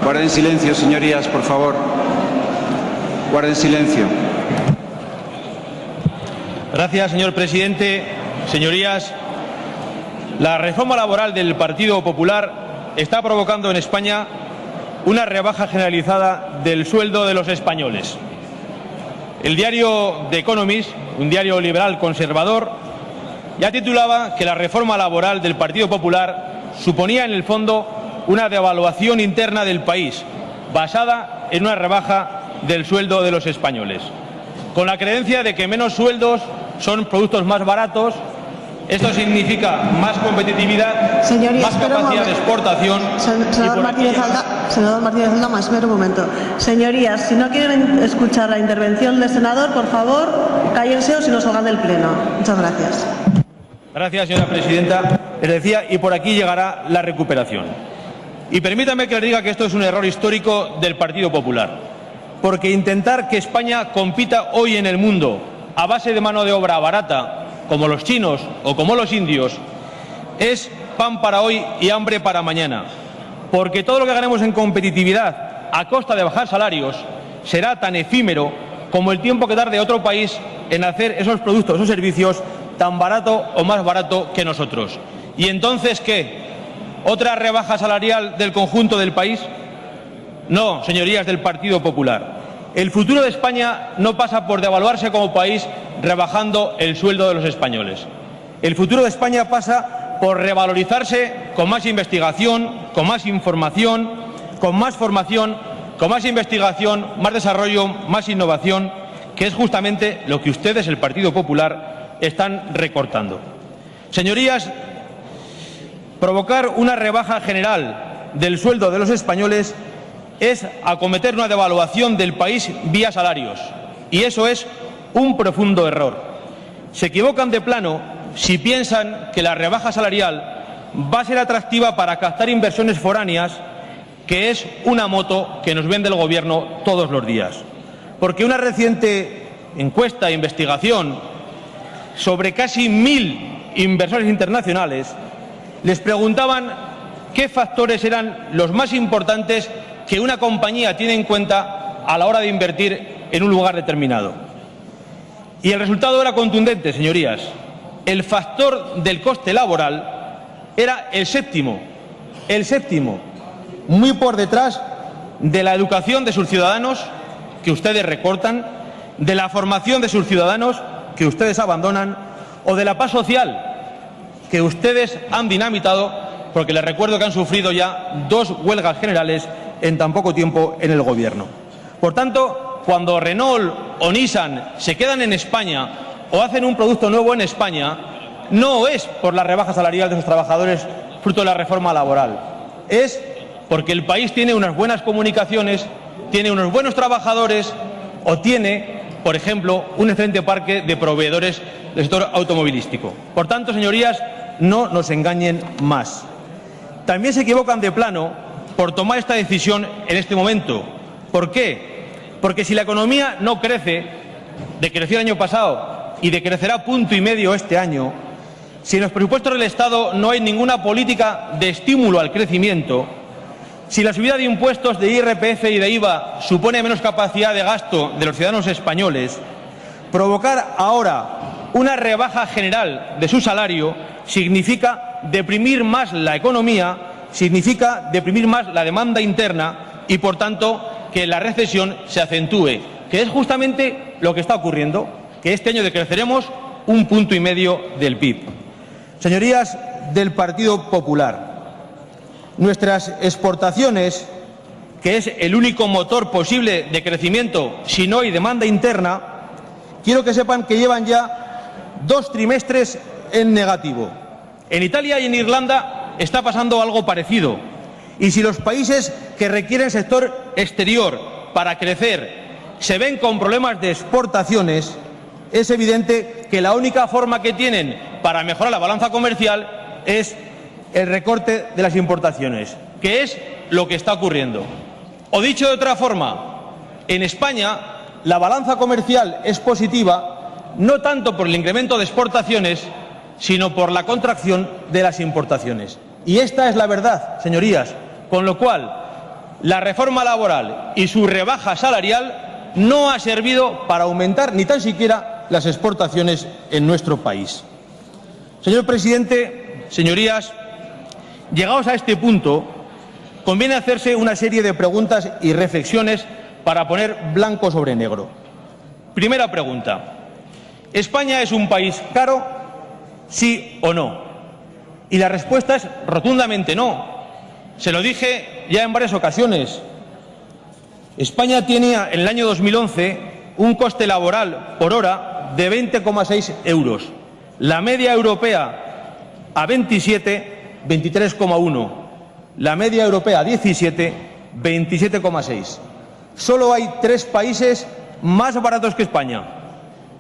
Guarden silencio, señorías, por favor. Guarden silencio. Gracias, señor presidente. Señorías, la reforma laboral del Partido Popular está provocando en España una rebaja generalizada del sueldo de los españoles. El diario The Economist, un diario liberal conservador, ya titulaba que la reforma laboral del Partido Popular suponía en el fondo una devaluación interna del país, basada en una rebaja del sueldo de los españoles, con la creencia de que menos sueldos son productos más baratos. Esto significa más competitividad, Señorías, más capacidad de exportación. Senador Martínez Alda, más un momento. Señorías, si no quieren escuchar la intervención del senador, por favor, cállense o si no salgan del pleno. Muchas gracias. Gracias, señora presidenta. Les decía, y por aquí llegará la recuperación. Y permítame que les diga que esto es un error histórico del Partido Popular, porque intentar que España compita hoy en el mundo a base de mano de obra barata, como los chinos o como los indios, es pan para hoy y hambre para mañana, porque todo lo que ganemos en competitividad a costa de bajar salarios será tan efímero como el tiempo que tarde otro país en hacer esos productos o servicios tan barato o más barato que nosotros. ¿Y entonces qué? ¿Otra rebaja salarial del conjunto del país? No, señorías del Partido Popular. El futuro de España no pasa por devaluarse como país rebajando el sueldo de los españoles. El futuro de España pasa por revalorizarse con más investigación, con más información, con más formación, con más investigación, más desarrollo, más innovación, que es justamente lo que ustedes, el Partido Popular, están recortando. Señorías, provocar una rebaja general del sueldo de los españoles es acometer una devaluación del país vía salarios, y eso es un profundo error. Se equivocan de plano si piensan que la rebaja salarial va a ser atractiva para captar inversiones foráneas, que es una moto que nos vende el Gobierno todos los días. Porque una reciente encuesta e investigación sobre casi 1000 inversores internacionales les preguntaban qué factores eran los más importantes que una compañía tiene en cuenta a la hora de invertir en un lugar determinado. Y el resultado era contundente, señorías. El factor del coste laboral era el séptimo, muy por detrás de la educación de sus ciudadanos, que ustedes recortan, de la formación de sus ciudadanos, que ustedes abandonan, o de la paz social, que ustedes han dinamitado, porque les recuerdo que han sufrido ya 2 huelgas generales en tan poco tiempo en el Gobierno. Por tanto, cuando Renault o Nissan se quedan en España o hacen un producto nuevo en España, no es por la rebaja salarial de sus trabajadores fruto de la reforma laboral, es porque el país tiene unas buenas comunicaciones, tiene unos buenos trabajadores o tiene, por ejemplo, un excelente parque de proveedores del sector automovilístico. Por tanto, señorías, no nos engañen más. También se equivocan de plano por tomar esta decisión en este momento. ¿Por qué? Porque si la economía no crece, decreció el año pasado y decrecerá 1,5 puntos este año, si en los presupuestos del Estado no hay ninguna política de estímulo al crecimiento, si la subida de impuestos de IRPF y de IVA supone menos capacidad de gasto de los ciudadanos españoles, provocar ahora una rebaja general de su salario significa deprimir más la economía, significa deprimir más la demanda interna y, por tanto, que la recesión se acentúe, que es justamente lo que está ocurriendo, que este año decreceremos 1,5 puntos del PIB. Señorías del Partido Popular, nuestras exportaciones, que es el único motor posible de crecimiento, si no hay demanda interna, quiero que sepan que llevan ya 2 trimestres en negativo. En Italia y en Irlanda está pasando algo parecido. Y si los países que requieren sector exterior para crecer se ven con problemas de exportaciones, es evidente que la única forma que tienen para mejorar la balanza comercial es el recorte de las importaciones, que es lo que está ocurriendo. O dicho de otra forma, en España la balanza comercial es positiva no tanto por el incremento de exportaciones, sino por la contracción de las importaciones. Y esta es la verdad, señorías. Con lo cual, la reforma laboral y su rebaja salarial no ha servido para aumentar ni tan siquiera las exportaciones en nuestro país. Señor presidente, señorías, llegados a este punto, conviene hacerse una serie de preguntas y reflexiones para poner blanco sobre negro. Primera pregunta. ¿España es un país caro? ¿Sí o no? Y la respuesta es rotundamente no. Se lo dije ya en varias ocasiones. España tenía en el año 2011 un coste laboral por hora de 20,6 euros. La media europea a 27, 23,1. La media europea a 17, 27,6. Solo hay 3 países más baratos que España.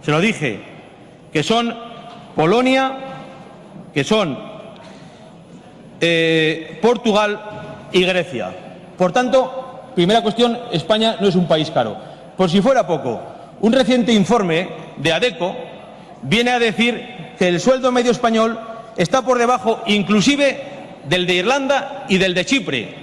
Se lo dije, que son Polonia, que son Portugal y Grecia. Por tanto, primera cuestión, España no es un país caro. Por si fuera poco, un reciente informe de ADECO viene a decir que el sueldo medio español está por debajo inclusive del de Irlanda y del de Chipre,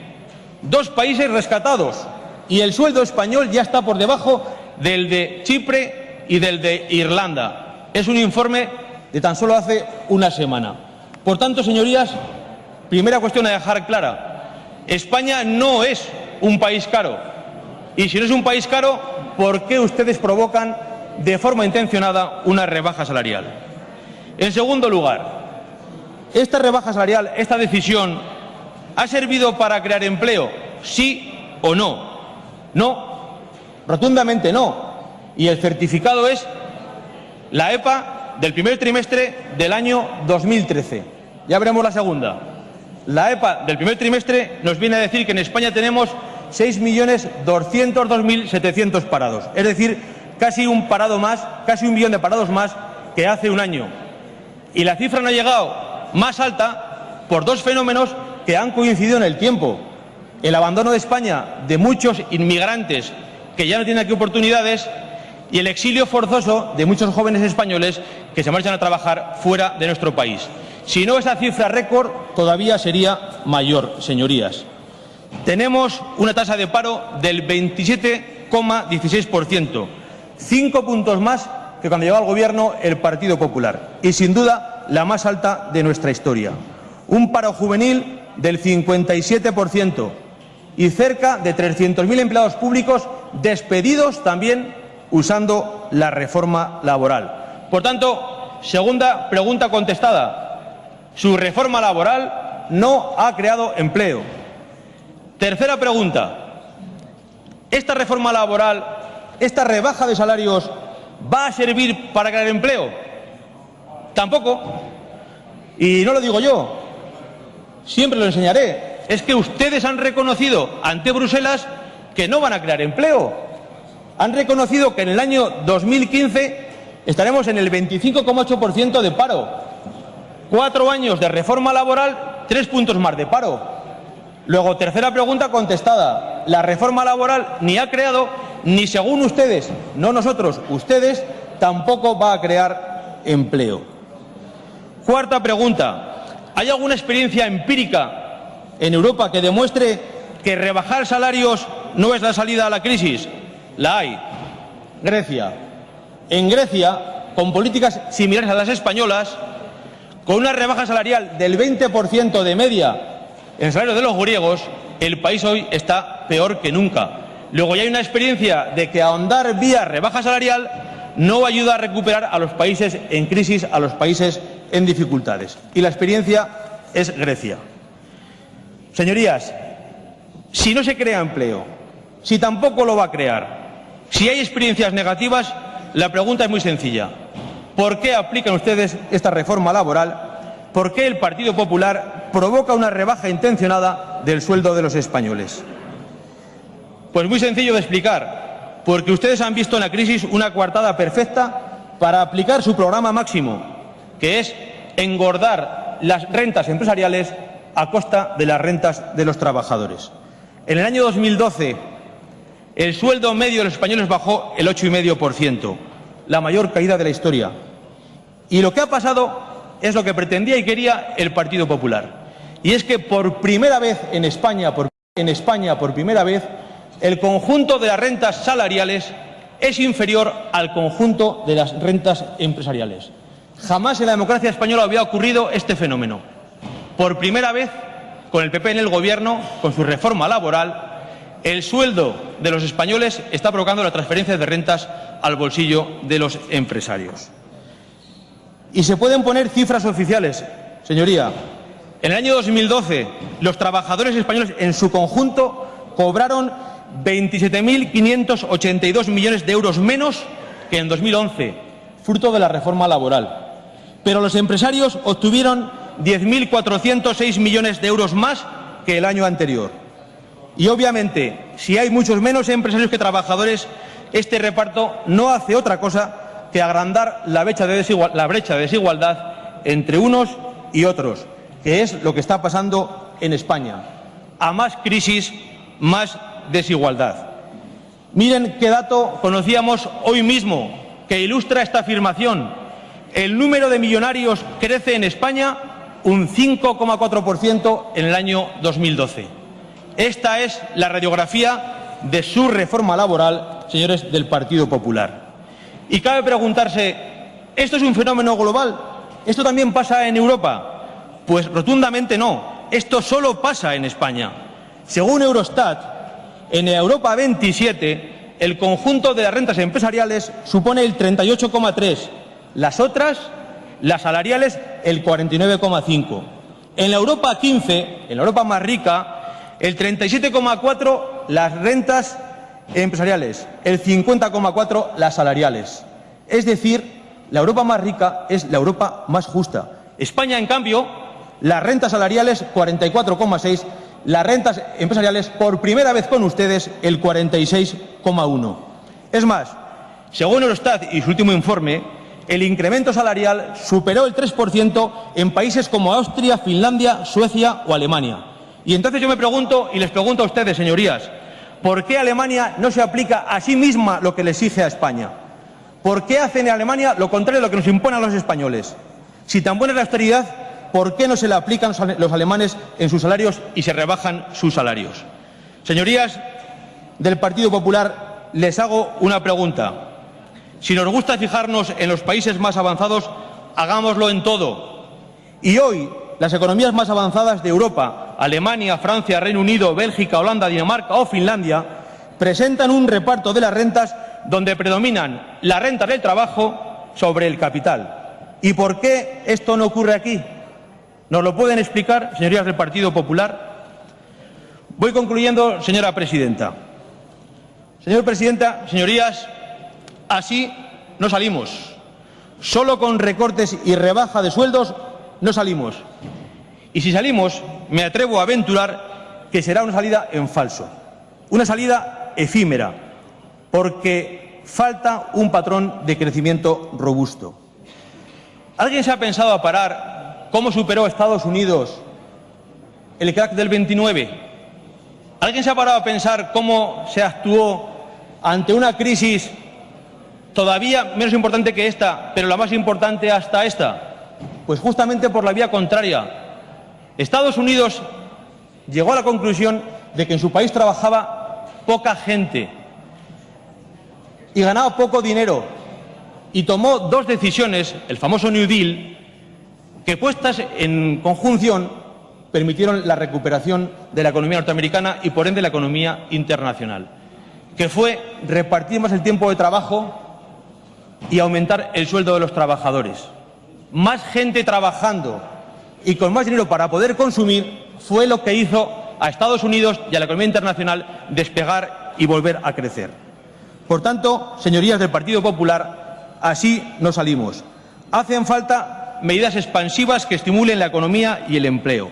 2 países rescatados, y el sueldo español ya está por debajo del de Chipre y del de Irlanda. Es un informe de tan solo hace una semana. Por tanto, señorías, primera cuestión a dejar clara. España no es un país caro. Y si no es un país caro, ¿por qué ustedes provocan de forma intencionada una rebaja salarial? En segundo lugar, ¿esta rebaja salarial, esta decisión, ha servido para crear empleo? ¿Sí o no? No, rotundamente no. Y el certificado es la EPA del primer trimestre del año 2013. Ya veremos la segunda. La EPA del primer trimestre nos viene a decir que en España tenemos 6.202.700 parados. Es decir, casi un parado más, casi 1 millón de parados más que hace un año. Y la cifra no ha llegado más alta por 2 fenómenos que han coincidido en el tiempo. El abandono de España de muchos inmigrantes que ya no tienen aquí oportunidades y el exilio forzoso de muchos jóvenes españoles que se marchan a trabajar fuera de nuestro país. Si no, esa cifra récord todavía sería mayor, señorías. Tenemos una tasa de paro del 27,16%, 5 puntos más que cuando llegó al Gobierno el Partido Popular y, sin duda, la más alta de nuestra historia. Un paro juvenil del 57% y cerca de 300.000 empleados públicos despedidos también usando la reforma laboral. Por tanto, segunda pregunta contestada. Su reforma laboral no ha creado empleo. Tercera pregunta. ¿Esta reforma laboral, esta rebaja de salarios, va a servir para crear empleo? Tampoco. Y no lo digo yo. Siempre lo enseñaré. Es que ustedes han reconocido ante Bruselas que no van a crear empleo. Han reconocido que en el año 2015 estaremos en el 25,8% de paro. 4 años de reforma laboral, 3 puntos más de paro. Luego, tercera pregunta contestada. La reforma laboral ni ha creado, ni según ustedes, no nosotros, ustedes, tampoco va a crear empleo. Cuarta pregunta. ¿Hay alguna experiencia empírica en Europa que demuestre que rebajar salarios no es la salida a la crisis? La hay. Grecia. En Grecia, con políticas similares a las españolas, con una rebaja salarial del 20% de media en el salario de los griegos, el país hoy está peor que nunca. Luego ya hay una experiencia de que ahondar vía rebaja salarial no ayuda a recuperar a los países en crisis, a los países en dificultades. Y la experiencia es Grecia. Señorías, si no se crea empleo, si tampoco lo va a crear, si hay experiencias negativas, la pregunta es muy sencilla. ¿Por qué aplican ustedes esta reforma laboral? ¿Por qué el Partido Popular provoca una rebaja intencionada del sueldo de los españoles? Pues muy sencillo de explicar. Porque ustedes han visto en la crisis una coartada perfecta para aplicar su programa máximo, que es engordar las rentas empresariales a costa de las rentas de los trabajadores. En el año 2012, el sueldo medio de los españoles bajó el 8,5%, la mayor caída de la historia. Y lo que ha pasado es lo que pretendía y quería el Partido Popular. Y es que por primera vez en España, en España por primera vez el conjunto de las rentas salariales es inferior al conjunto de las rentas empresariales. Jamás en la democracia española había ocurrido este fenómeno. Por primera vez, con el PP en el Gobierno, con su reforma laboral, el sueldo de los españoles está provocando la transferencia de rentas al bolsillo de los empresarios. Y se pueden poner cifras oficiales, señoría. En el año 2012, los trabajadores españoles en su conjunto cobraron 27.582 millones de euros menos que en 2011, fruto de la reforma laboral. Pero los empresarios obtuvieron 10.406 millones de euros más que el año anterior. Y obviamente, si hay muchos menos empresarios que trabajadores, este reparto no hace otra cosa que agrandar la brecha de desigualdad entre unos y otros, que es lo que está pasando en España. A más crisis, más desigualdad. Miren qué dato conocíamos hoy mismo que ilustra esta afirmación. El número de millonarios crece en España un 5,4% en el año 2012. Esta es la radiografía de su reforma laboral, señores del Partido Popular. Y cabe preguntarse, ¿esto es un fenómeno global? ¿Esto también pasa en Europa? Pues rotundamente no. Esto solo pasa en España. Según Eurostat, en Europa 27, el conjunto de las rentas empresariales supone el 38,3%. Las otras, las salariales, el 49,5%. En la Europa 15, en la Europa más rica, el 37,4% las rentas empresariales, el 50,4% las salariales. Es decir, la Europa más rica es la Europa más justa. España, en cambio, las rentas salariales 44,6%, las rentas empresariales, por primera vez con ustedes, el 46,1%. Es más, según Eurostat y su último informe, el incremento salarial superó el 3% en países como Austria, Finlandia, Suecia o Alemania. Y entonces yo me pregunto, y les pregunto a ustedes, señorías, ¿por qué Alemania no se aplica a sí misma lo que le exige a España? ¿Por qué hacen en Alemania lo contrario de lo que nos impone a los españoles? Si tan buena es la austeridad, ¿por qué no se la aplican los alemanes en sus salarios y se rebajan sus salarios? Señorías del Partido Popular, les hago una pregunta. Si nos gusta fijarnos en los países más avanzados, hagámoslo en todo. Y hoy, las economías más avanzadas de Europa, Alemania, Francia, Reino Unido, Bélgica, Holanda, Dinamarca o Finlandia, presentan un reparto de las rentas donde predominan las rentas del trabajo sobre el capital. ¿Y por qué esto no ocurre aquí? ¿Nos lo pueden explicar, señorías del Partido Popular? Voy concluyendo, señora presidenta. Señora presidenta, señorías, así no salimos. Solo con recortes y rebaja de sueldos no salimos. Y si salimos, me atrevo a aventurar que será una salida en falso. Una salida efímera, porque falta un patrón de crecimiento robusto. ¿Alguien se ha pensado a parar cómo superó Estados Unidos el crack del 29? ¿Alguien se ha parado a pensar cómo se actuó ante una crisis todavía menos importante que esta, pero la más importante hasta esta? Pues justamente por la vía contraria. Estados Unidos llegó a la conclusión de que en su país trabajaba poca gente y ganaba poco dinero, y tomó dos decisiones, el famoso New Deal, que puestas en conjunción permitieron la recuperación de la economía norteamericana y por ende la economía internacional, que fue repartir más el tiempo de trabajo y aumentar el sueldo de los trabajadores. Más gente trabajando y con más dinero para poder consumir fue lo que hizo a Estados Unidos y a la economía internacional despegar y volver a crecer. Por tanto, señorías del Partido Popular, así no salimos. Hacen falta medidas expansivas que estimulen la economía y el empleo.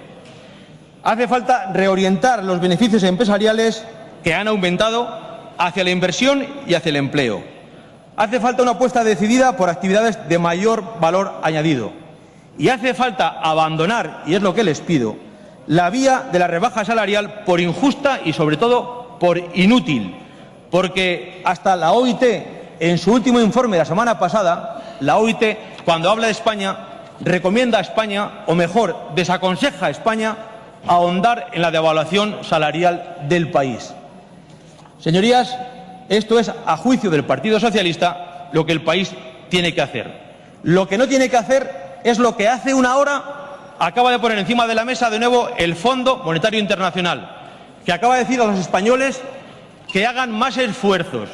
Hace falta reorientar los beneficios empresariales que han aumentado hacia la inversión y hacia el empleo. Hace falta una apuesta decidida por actividades de mayor valor añadido. Y hace falta abandonar, y es lo que les pido, la vía de la rebaja salarial por injusta y, sobre todo, por inútil. Porque hasta la OIT, en su último informe de la semana pasada, la OIT, cuando habla de España, recomienda a España, o mejor, desaconseja a España ahondar en la devaluación salarial del país. Señorías, esto es, a juicio del Partido Socialista, lo que el país tiene que hacer. Lo que no tiene que hacer es lo que hace una hora acaba de poner encima de la mesa de nuevo el Fondo Monetario Internacional, que acaba de decir a los españoles que hagan más esfuerzos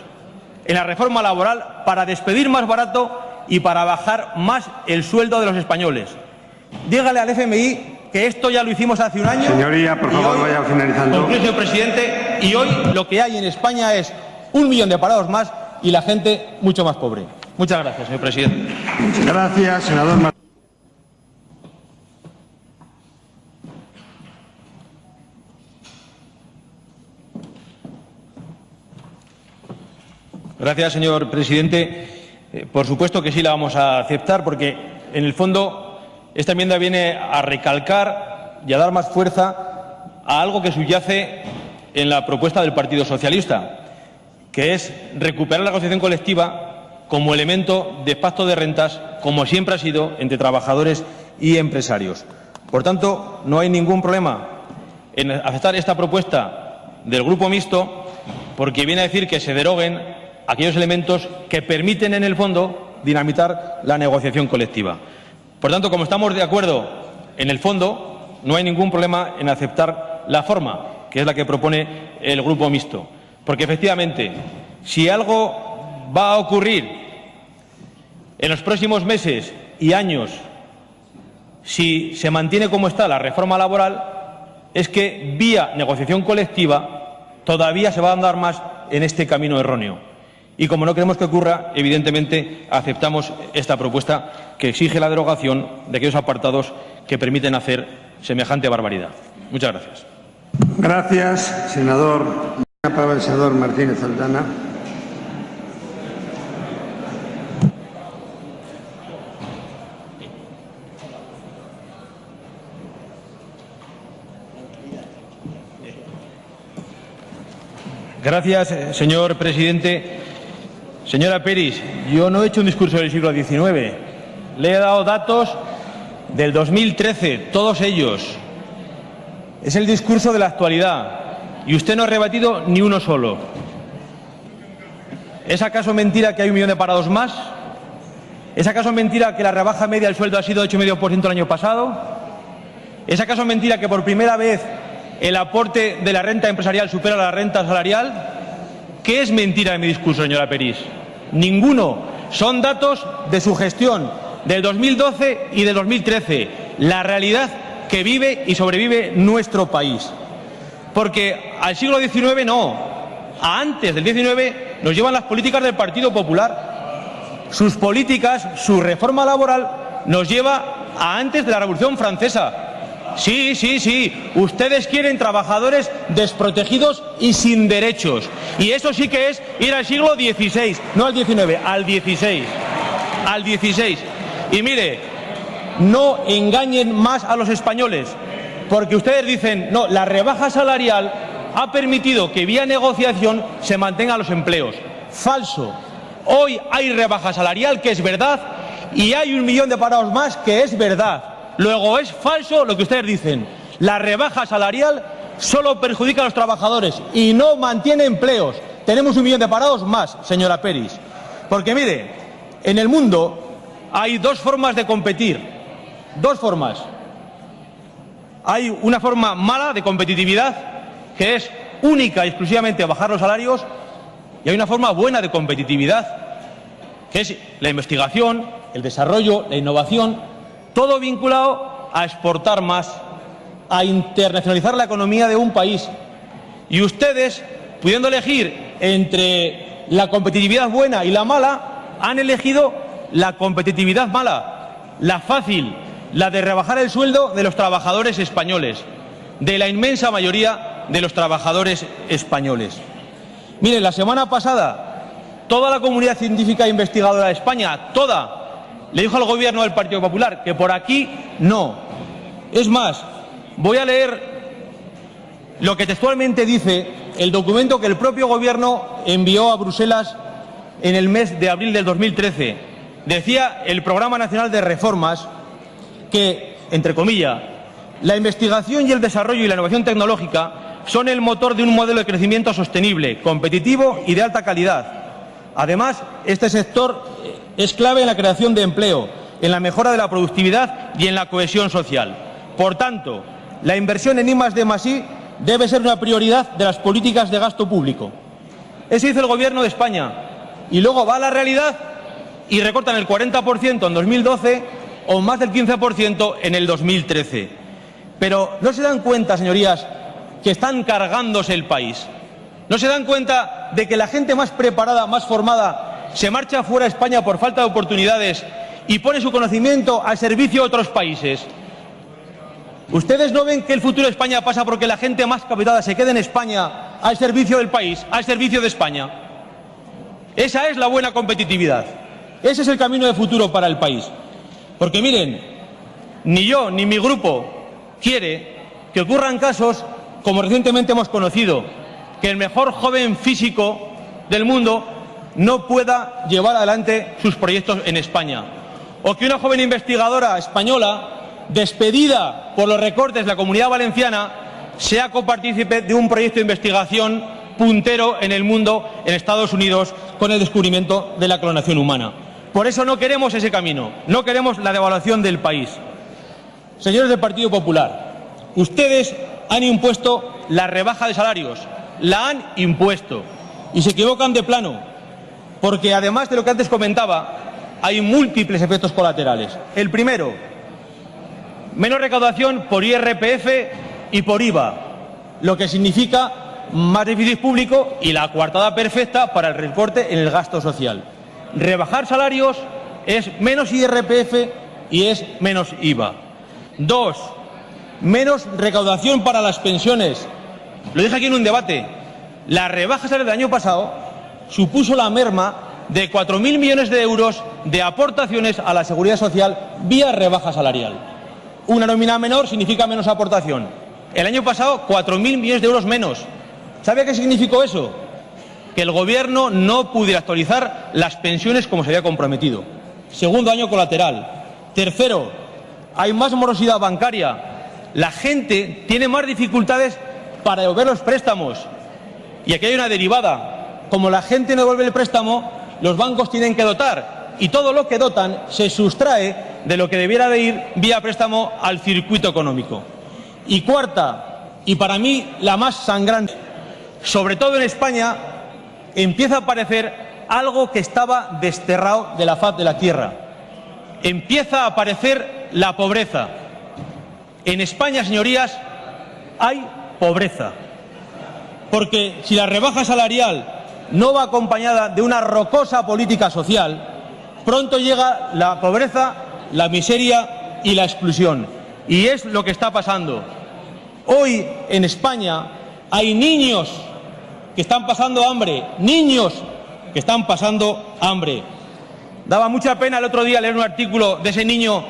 en la reforma laboral para despedir más barato y para bajar más el sueldo de los españoles. Dígale al FMI que esto ya lo hicimos hace un año. Señoría, por favor, vaya finalizando. Concluyo, señor presidente, y hoy lo que hay en España es 1 millón de parados más y la gente mucho más pobre. Muchas gracias, señor presidente. Gracias, senador Martínez. Gracias, señor presidente. Por supuesto que sí la vamos a aceptar, porque en el fondo esta enmienda viene a recalcar y a dar más fuerza a algo que subyace en la propuesta del Partido Socialista, que es recuperar la negociación colectiva como elemento de pacto de rentas, como siempre ha sido entre trabajadores y empresarios. Por tanto, no hay ningún problema en aceptar esta propuesta del Grupo Mixto, porque viene a decir que se deroguen aquellos elementos que permiten, en el fondo, dinamitar la negociación colectiva. Por tanto, como estamos de acuerdo en el fondo, no hay ningún problema en aceptar la forma, que es la que propone el Grupo Mixto. Porque, efectivamente, si algo va a ocurrir en los próximos meses y años, si se mantiene como está la reforma laboral, es que, vía negociación colectiva, todavía se va a andar más en este camino erróneo. Y como no queremos que ocurra, evidentemente aceptamos esta propuesta que exige la derogación de aquellos apartados que permiten hacer semejante barbaridad. Muchas gracias. Gracias, senador. La palabra el senador Martínez Aldana. Gracias, señor presidente. Señora Peris, yo no he hecho un discurso del siglo XIX. Le he dado datos del 2013, todos ellos. Es el discurso de la actualidad. Y usted no ha rebatido ni uno solo. ¿Es acaso mentira que hay 1 millón de parados más? ¿Es acaso mentira que la rebaja media del sueldo ha sido 8,5% el año pasado? ¿Es acaso mentira que por primera vez el aporte de la renta empresarial supera la renta salarial? ¿Qué es mentira de mi discurso, señora Peris? Ninguno. Son datos de su gestión, del 2012 y del 2013. La realidad que vive y sobrevive nuestro país. Porque al siglo XIX no. A antes del XIX nos llevan las políticas del Partido Popular. Sus políticas, su reforma laboral, nos lleva a antes de la Revolución Francesa. Sí, sí, sí. Ustedes quieren trabajadores desprotegidos y sin derechos. Y eso sí que es ir al siglo XVI, no al XIX, al XVI. Al XVI. Y mire, no engañen más a los españoles, porque ustedes dicen, no, la rebaja salarial ha permitido que vía negociación se mantengan los empleos. Falso. Hoy hay rebaja salarial, que es verdad, y hay 1 millón de parados más, que es verdad. Luego es falso lo que ustedes dicen. La rebaja salarial solo perjudica a los trabajadores y no mantiene empleos. Tenemos 1 millón de parados más, señora Peris. Porque mire, en el mundo hay 2 formas de competir. 2 formas. Hay una forma mala de competitividad, que es única y exclusivamente bajar los salarios, y hay una forma buena de competitividad, que es la investigación, el desarrollo, la innovación, todo vinculado a exportar más, a internacionalizar la economía de un país. Y ustedes, pudiendo elegir entre la competitividad buena y la mala, han elegido la competitividad mala, la fácil, la de rebajar el sueldo de los trabajadores españoles, de la inmensa mayoría de los trabajadores españoles. Miren, la semana pasada, toda la comunidad científica e investigadora de España, toda, le dijo al Gobierno del Partido Popular que por aquí no. Es más, voy a leer lo que textualmente dice el documento que el propio Gobierno envió a Bruselas en el mes de abril del 2013. Decía el Programa Nacional de Reformas que, entre comillas, La investigación y el desarrollo y la innovación tecnológica son el motor de un modelo de crecimiento sostenible, competitivo y de alta calidad. Además, este sector es clave en la creación de empleo, en la mejora de la productividad y en la cohesión social. Por tanto, la inversión en I+D+I debe ser una prioridad de las políticas de gasto público. Eso hizo el Gobierno de España. Y luego va a la realidad y recortan el 40% en 2012 o más del 15% en el 2013. Pero ¿no se dan cuenta, señorías, que están cargándose el país? ¿No se dan cuenta de que la gente más preparada, más formada, se marcha fuera de España por falta de oportunidades y pone su conocimiento al servicio de otros países? ¿Ustedes no ven que el futuro de España pasa porque la gente más capacitada se quede en España al servicio del país, al servicio de España? Esa es la buena competitividad. Ese es el camino de futuro para el país. Porque miren, ni yo ni mi grupo quiere que ocurran casos como recientemente hemos conocido, que el mejor joven físico del mundo no pueda llevar adelante sus proyectos en España, o que una joven investigadora española, despedida por los recortes de la Comunidad Valenciana, sea copartícipe de un proyecto de investigación puntero en el mundo, en Estados Unidos, con el descubrimiento de la clonación humana. Por eso no queremos ese camino, no queremos la devaluación del país. Señores del Partido Popular, ustedes han impuesto la rebaja de salarios, la han impuesto, y se equivocan de plano, porque además de lo que antes comentaba, hay múltiples efectos colaterales. El primero, menos recaudación por IRPF y por IVA, lo que significa más déficit público y la coartada perfecta para el recorte en el gasto social. Rebajar salarios es menos IRPF y es menos IVA. 2, menos recaudación para las pensiones. Lo dije aquí en un debate. La rebaja salarial del año pasado supuso la merma de 4.000 millones de euros de aportaciones a la Seguridad Social vía rebaja salarial. Una nómina menor significa menos aportación. El año pasado 4.000 millones de euros menos. ¿Sabe qué significó eso? Que el Gobierno no pudiera actualizar las pensiones como se había comprometido. Segundo año colateral. Tercero, hay más morosidad bancaria. La gente tiene más dificultades para devolver los préstamos. Y aquí hay una derivada. Como la gente no devuelve el préstamo, los bancos tienen que dotar. Y todo lo que dotan se sustrae de lo que debiera de ir vía préstamo al circuito económico. Y cuarta, y para mí la más sangrante, sobre todo en España, empieza a aparecer algo que estaba desterrado de la faz de la tierra. Empieza a aparecer la pobreza. En España, señorías, hay pobreza. Porque si la rebaja salarial no va acompañada de una rocosa política social, pronto llega la pobreza, la miseria y la exclusión. Y es lo que está pasando. Hoy en España hay niños que están pasando hambre, niños que están pasando hambre. Daba mucha pena el otro día leer un artículo de ese niño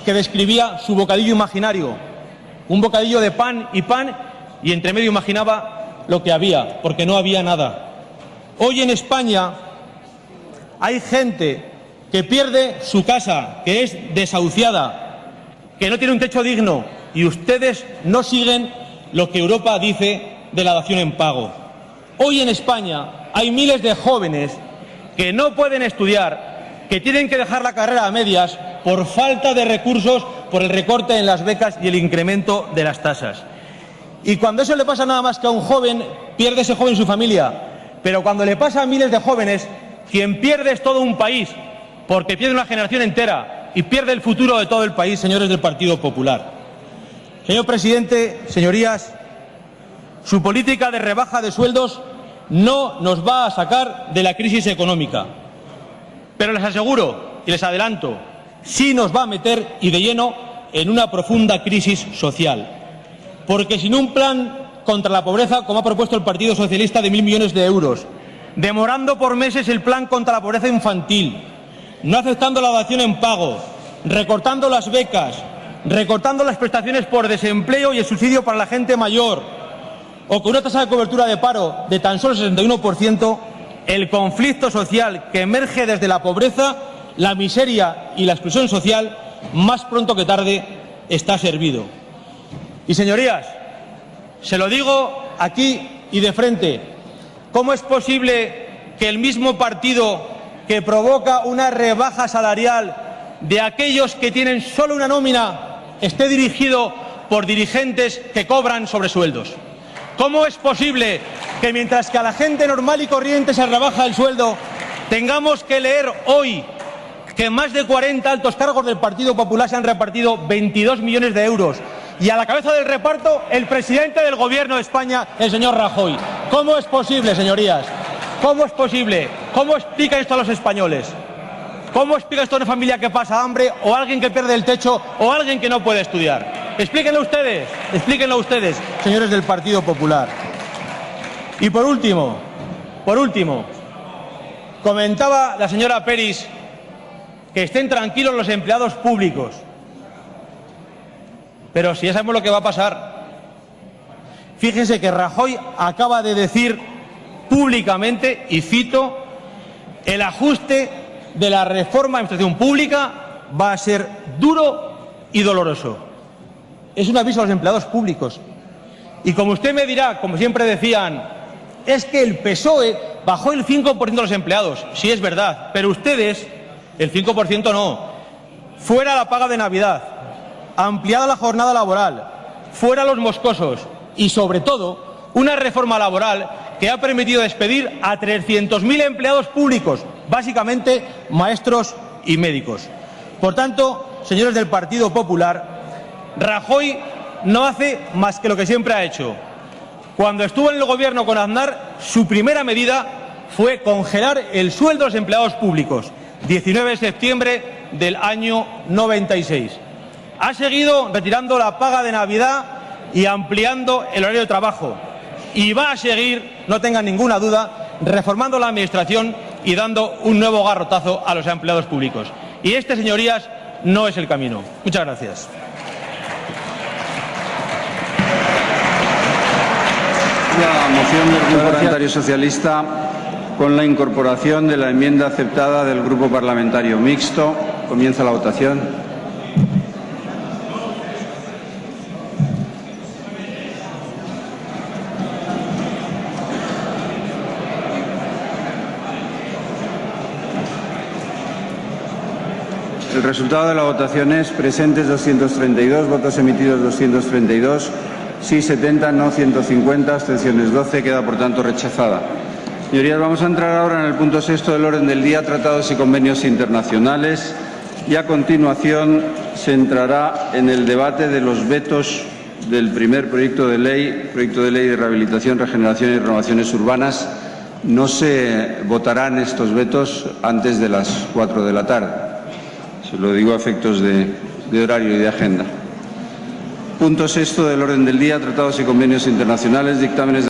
que describía su bocadillo imaginario, un bocadillo de pan y entre medio imaginaba lo que había, porque no había nada. Hoy en España hay gente que pierde su casa, que es desahuciada, que no tiene un techo digno, y ustedes no siguen lo que Europa dice de la dación en pago. Hoy en España hay miles de jóvenes que no pueden estudiar, que tienen que dejar la carrera a medias por falta de recursos, por el recorte en las becas y el incremento de las tasas. Y cuando eso le pasa nada más que a un joven, pierde ese joven su familia. Pero cuando le pasa a miles de jóvenes, quien pierde es todo un país, porque pierde una generación entera y pierde el futuro de todo el país, señores del Partido Popular. Señor presidente, señorías, su política de rebaja de sueldos no nos va a sacar de la crisis económica. Pero les aseguro y les adelanto, sí nos va a meter y de lleno en una profunda crisis social. Porque sin un plan contra la pobreza, como ha propuesto el Partido Socialista, de 1.000 millones de euros, demorando por meses el plan contra la pobreza infantil, no aceptando la dación en pago, recortando las becas, recortando las prestaciones por desempleo y el subsidio para la gente mayor, o con una tasa de cobertura de paro de tan solo el 61%, el conflicto social que emerge desde la pobreza, la miseria y la exclusión social, más pronto que tarde está servido. Y señorías, se lo digo aquí y de frente, ¿cómo es posible que el mismo partido que provoca una rebaja salarial de aquellos que tienen solo una nómina esté dirigido por dirigentes que cobran sobresueldos? ¿Cómo es posible que mientras que a la gente normal y corriente se rebaja el sueldo, tengamos que leer hoy que más de 40 altos cargos del Partido Popular se han repartido 22 millones de euros y a la cabeza del reparto el presidente del Gobierno de España, el señor Rajoy? ¿Cómo es posible, señorías? ¿Cómo es posible? ¿Cómo explica esto a los españoles? ¿Cómo explica esto a una familia que pasa hambre o a alguien que pierde el techo o a alguien que no puede estudiar? Explíquenlo ustedes, señores del Partido Popular. Y por último, comentaba la señora Peris que estén tranquilos los empleados públicos. Pero si ya sabemos lo que va a pasar. Fíjense que Rajoy acaba de decir públicamente, y cito, el ajuste de la reforma de administración pública va a ser duro y doloroso. Es un aviso a los empleados públicos. Y como usted me dirá, como siempre decían, es que el PSOE bajó el 5% de los empleados. Sí, es verdad, pero ustedes, el 5% no. Fuera la paga de Navidad, ampliada la jornada laboral, fuera los moscosos y, sobre todo, una reforma laboral que ha permitido despedir a 300.000 empleados públicos, básicamente maestros y médicos. Por tanto, señores del Partido Popular, Rajoy no hace más que lo que siempre ha hecho. Cuando estuvo en el Gobierno con Aznar, su primera medida fue congelar el sueldo de los empleados públicos, 19 de septiembre del año 96. Ha seguido retirando la paga de Navidad y ampliando el horario de trabajo. Y va a seguir, no tengan ninguna duda, reformando la Administración y dando un nuevo garrotazo a los empleados públicos. Y este, señorías, no es el camino. Muchas gracias. La moción del Grupo Parlamentario Socialista con la incorporación de la enmienda aceptada del Grupo Parlamentario Mixto. Comienza la votación. El resultado de la votación es presentes 232, votos emitidos 232, sí 70, no 150, abstenciones 12, queda por tanto rechazada. Señorías, vamos a entrar ahora en el punto sexto del orden del día, tratados y convenios internacionales, y a continuación se entrará en el debate de los vetos del primer proyecto de ley de rehabilitación, regeneración y renovaciones urbanas. No se votarán estos vetos antes de las 4 de la tarde. Se lo digo a efectos de horario y de agenda. Punto sexto del orden del día, tratados y convenios internacionales, dictámenes